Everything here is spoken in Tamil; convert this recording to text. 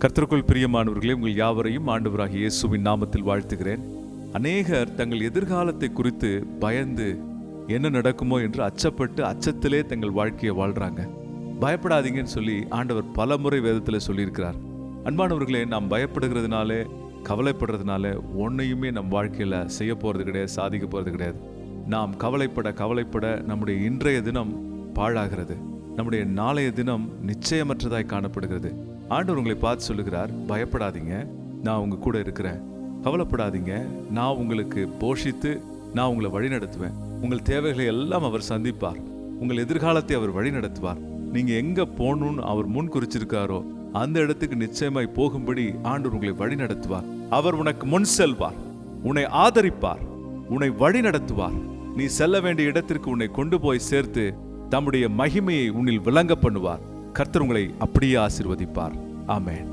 கர்த்தருக்குள் பிரியமானவர்களே, உங்கள் யாவரையும் ஆண்டவராகிய இயேசுவின் நாமத்தில் வாழ்த்துகிறேன். அநேகர் தங்கள் எதிர்காலத்தை குறித்து பயந்து என்ன நடக்குமோ என்று அச்சப்பட்டு அச்சத்திலே தங்கள் வாழ்க்கையை வாழ்றாங்க. பயப்படாதீங்கன்னு சொல்லி ஆண்டவர் பல முறை வேதத்தில் சொல்லியிருக்கிறார். அன்பானவர்களே, நாம் பயப்படுகிறதுனால கவலைப்படுறதுனால ஒன்றையுமே நம் வாழ்க்கையில் செய்ய போகிறது கிடையாது, சாதிக்க போகிறது கிடையாது. நாம் கவலைப்பட நம்முடைய இன்றைய தினம் பாழாகிறது, நம்முடைய நாளைய தினம் நிச்சயமற்றதாய் காணப்படுகிறது. ஆண்டவர் உங்களை பார்த்து சொல்லுகிறார், பயப்படாதீங்க, நான் உங்க கூட இருக்கிறேன். கவலைப்படாதீங்க, நான் உங்களுக்கு போஷித்து நான் உங்களை வழி நடத்துவேன். உங்கள் தேவைகளை எல்லாம் அவர் சந்திப்பார். உங்கள் எதிர்காலத்தை அவர் வழி நடத்துவார். நீங்க எங்க போகணும்னு அவர் முன் குறிச்சிருக்காரோ அந்த இடத்துக்கு நிச்சயமாய் போகும்படி ஆண்டவர் உங்களை வழி நடத்துவார். அவர் உனக்கு முன் செல்வார், உன்னை ஆதரிப்பார், உன்னை வழி நடத்துவார். நீ செல்ல வேண்டிய இடத்திற்கு உன்னை கொண்டு போய் சேர்த்து தம்முடைய மகிமையை உன்னில் விளங்க பண்ணுவார். கர்த்தர் உங்களை அப்படியே ஆசீர்வதிப்பார். ஆமென்.